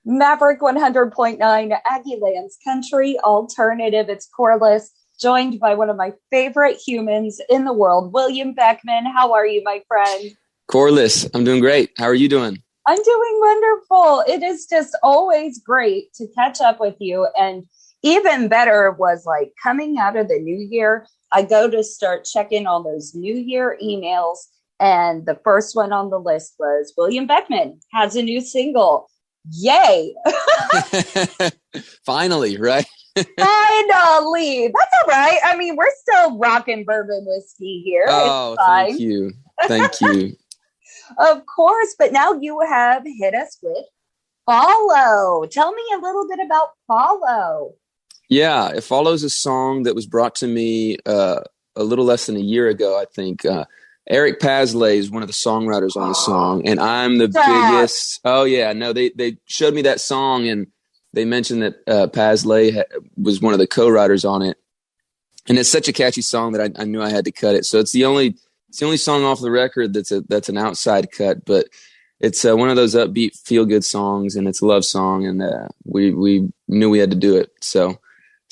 Maverick 100.9, Aggie Lands Country Alternative. It's Corliss, joined by one of my favorite humans in the world, William Beckmann. How are you, my friend? Corliss, I'm doing great. How are you doing? I'm doing wonderful. It is just always great to catch up with you. And even better was like coming out of the new year, I go to start checking all those new year emails. And the first one on the list was William Beckmann has a new single. Yay. Finally, right? Finally. That's all right. I mean, we're still rocking bourbon whiskey here. Oh, thank you. Thank you. Of course. But now you have hit us with Follow. Tell me a little bit about Follow. Yeah, it follows a song that was brought to me a little less than a year ago, I think. Eric Paslay is one of the songwriters on the song, and I'm the biggest. Oh yeah, no, they showed me that song, and they mentioned that Paslay was one of the co-writers on it, and it's such a catchy song that I knew I had to cut it. So it's the only song off the record that's an outside cut, but it's one of those upbeat, feel good songs, and it's a love song, and we knew we had to do it. So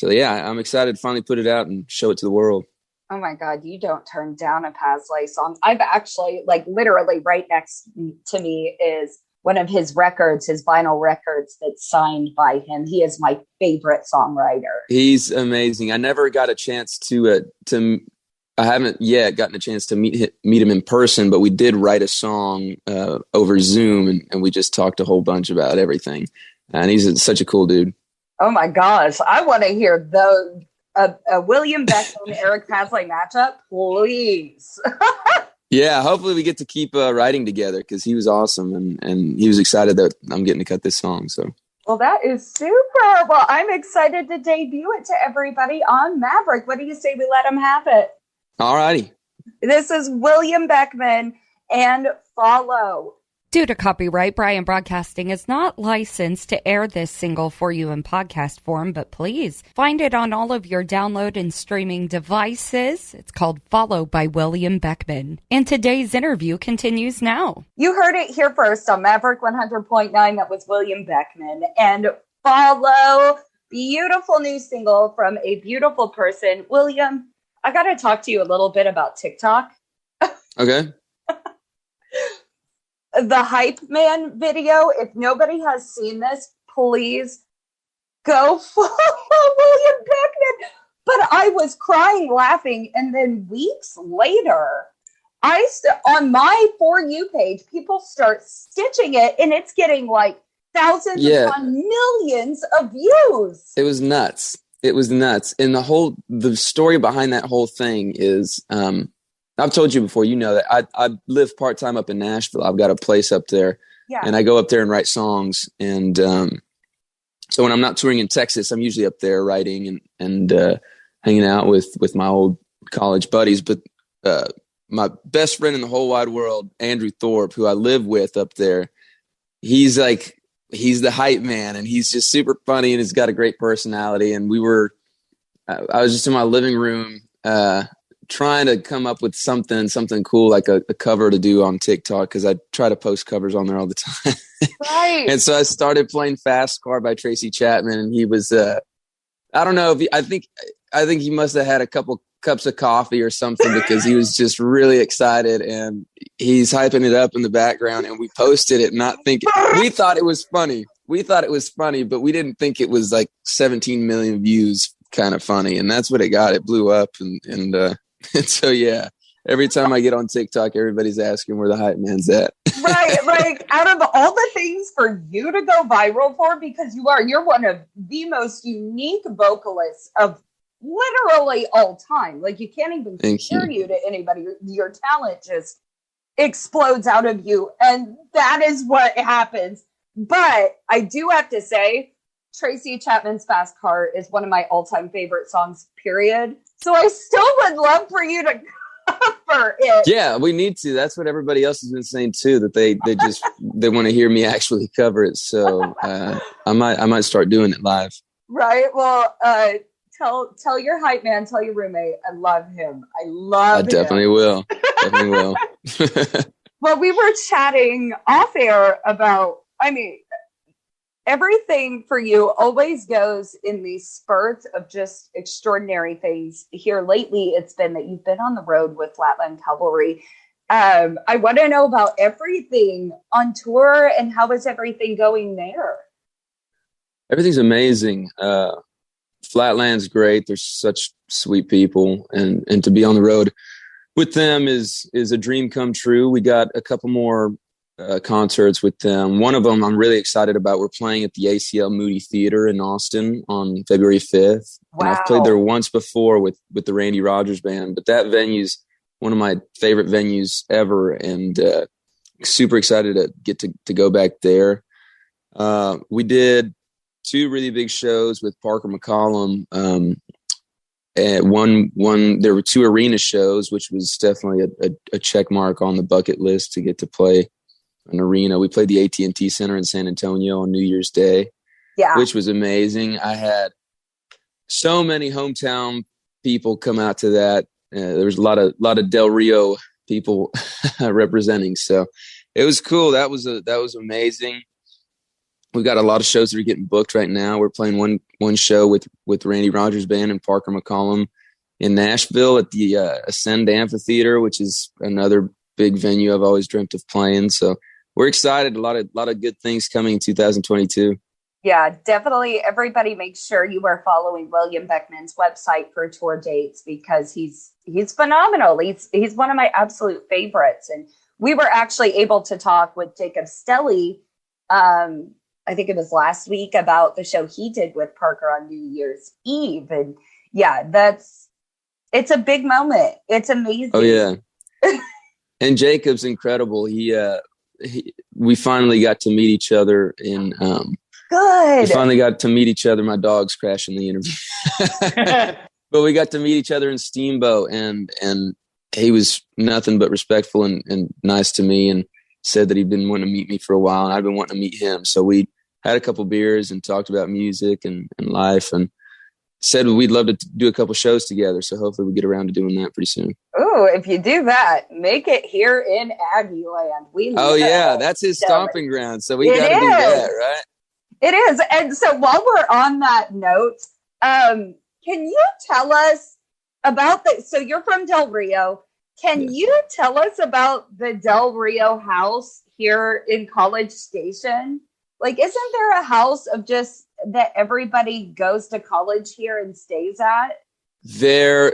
yeah, I'm excited to finally put it out and show it to the world. Oh my God, you don't turn down a Paslay song. I've actually, like, literally right next to me is one of his records, his vinyl records that's signed by him. He is my favorite songwriter. He's amazing. I never got a chance I haven't yet gotten a chance to meet him in person, but we did write a song over Zoom, and we just talked a whole bunch about everything. And he's such a cool dude. Oh my gosh, I want to hear a William Beckmann, Eric Paslay matchup, please. Yeah, hopefully we get to keep writing together because he was awesome and he was excited that I'm getting to cut this song. So, well, that is super. Well, I'm excited to debut it to everybody on Maverick. What do you say we let him have it? All righty. This is William Beckmann and Follow. Due to copyright, Brian Broadcasting is not licensed to air this single for you in podcast form, but please find it on all of your download and streaming devices. It's called Follow by William Beckmann. And today's interview continues now. You heard it here first on Maverick 100.9. That was William Beckmann. And Follow, beautiful new single from a beautiful person. William, I got to talk to you a little bit about TikTok. Okay. The Hype Man video, if nobody has seen this, please go follow William Beckmann. But I was crying, laughing, and then weeks later, on my For You page, people start stitching it, and it's getting like thousands upon millions of views. It was nuts. It was nuts. And the story behind that whole thing is, I've told you before, you know that I live part-time up in Nashville. I've got a place up there, and I go up there and write songs. And so when I'm not touring in Texas, I'm usually up there writing and hanging out with my old college buddies. But my best friend in the whole wide world, Andrew Thorpe, who I live with up there, he's the hype man, and he's just super funny, and he's got a great personality. And I was just in my living room trying to come up with something cool, like a cover to do on TikTok, because I try to post covers on there all the time. Right. And so I started playing Fast Car by Tracy Chapman, and he was, I don't know, I think he must have had a couple cups of coffee or something, because he was just really excited, and he's hyping it up in the background, and we posted it not thinking, we thought it was funny, but we didn't think it was like 17 million views kind of funny, and that's what it got. It blew up, and so yeah, every time I get on TikTok, everybody's asking where the hype man's at. Right, like out of all the things for you to go viral for, because you're one of the most unique vocalists of literally all time. Like, you can't even compare you to anybody. Your talent just explodes out of you, and that is what happens. But I do have to say, Tracy Chapman's Fast Car is one of my all-time favorite songs, period. So I still would love for you to cover it. Yeah, we need to. That's what everybody else has been saying too, that they want to hear me actually cover it. So I might start doing it live. Right. Well, tell your hype man, tell your roommate, I love him. I definitely will. Definitely will. Well, we were chatting off air about, everything for you always goes in these spurts of just extraordinary things. Here lately, it's been that you've been on the road with Flatland Cavalry. I want to know about everything on tour and how is everything going there? Everything's amazing. Flatland's great. They're such sweet people, and to be on the road with them is a dream come true. We got a couple more concerts with them. One of them I'm really excited about. We're playing at the ACL Moody Theater in Austin on February 5th. Wow. And I've played there once before with the Randy Rogers Band, but that venue's one of my favorite venues ever, and super excited to get to go back there. We did 2 really big shows with Parker McCollum. And one there were 2 arena shows, which was definitely a check mark on the bucket list to get to play an arena. We played the AT&T Center in San Antonio on New Year's Day, which was amazing. I had so many hometown people come out to that. There was a lot of Del Rio people representing, so it was cool. That was amazing. We've got a lot of shows that are getting booked right now. We're playing one show with Randy Rogers Band and Parker McCollum in Nashville at the Ascend Amphitheater, which is another big venue I've always dreamt of playing. So we're excited. A lot of good things coming in 2022. Yeah, definitely. Everybody make sure you are following William Beckmann's website for tour dates because he's phenomenal. He's one of my absolute favorites. And we were actually able to talk with Jacob Stelly, I think it was last week, about the show he did with Parker on New Year's Eve. And yeah, it's a big moment. It's amazing. Oh yeah. And Jacob's incredible. We finally got to meet each other in, good. We finally got to meet each other. My dog's crashing the interview, but we got to meet each other in Steamboat, and he was nothing but respectful and nice to me, and said that he'd been wanting to meet me for a while, and I've been wanting to meet him. So we had a couple beers and talked about music and life, and said we'd love to do a couple shows together. So hopefully we get around to doing that pretty soon. Oh, if you do that, make it here in Aggie Land. Yeah, that's his stomping ground. So we got to do that, right? It is. And so while we're on that note, can you tell us about so you're from Del Rio. Can you tell us about the Del Rio house here in College Station? Like, isn't there a house of just that everybody goes to college here and stays at? There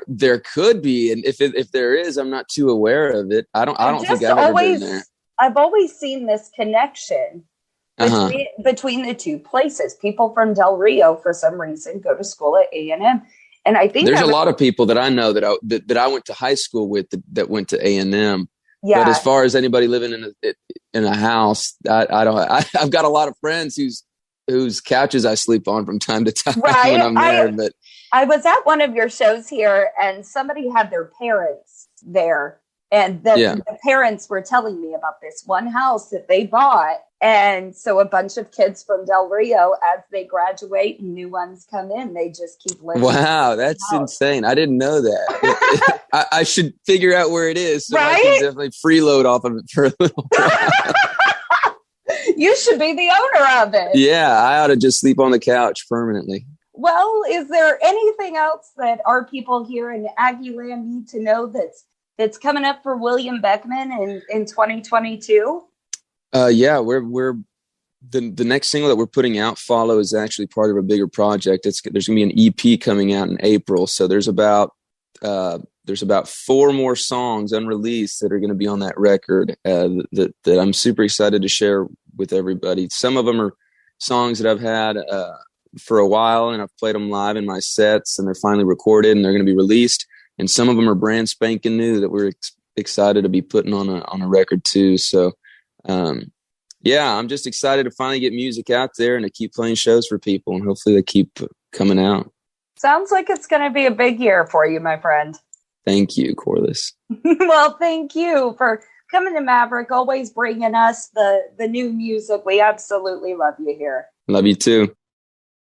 could be, and if there is, I'm not too aware of it. I don't think I've ever been there. I've always seen this connection between the two places. People from Del Rio, for some reason, go to school at A&M. And I think there's a lot of people that I know that I went to high school with that went to A&M. Yeah. But as far as anybody living in a house, I don't. I've got a lot of friends whose couches I sleep on from time to time when I'm there. But I was at one of your shows here, and somebody had their parents there, and the parents were telling me about this one house that they bought. And so a bunch of kids from Del Rio, as they graduate and new ones come in, they just keep living. Wow, that's insane. I didn't know that. I should figure out where it is so I can definitely freeload off of it for a little while. You should be the owner of it. Yeah, I ought to just sleep on the couch permanently. Well, is there anything else that our people here in Aggie Land need to know that's coming up for William Beckmann in 2022? Yeah, we're the next single that we're putting out, Follow, is actually part of a bigger project. There's gonna be an EP coming out in April. So there's about 4 more songs unreleased that are gonna be on that record that I'm super excited to share with everybody. Some of them are songs that I've had for a while, and I've played them live in my sets, and they're finally recorded and they're gonna be released. And some of them are brand spanking new that we're excited to be putting on a record too. So I'm just excited to finally get music out there and to keep playing shows for people, and hopefully they keep coming out. Sounds like it's going to be a big year for you, my friend. Thank you, Corliss. Well, thank you for coming to Maverick, always bringing us the new music. We absolutely love you here. Love you too.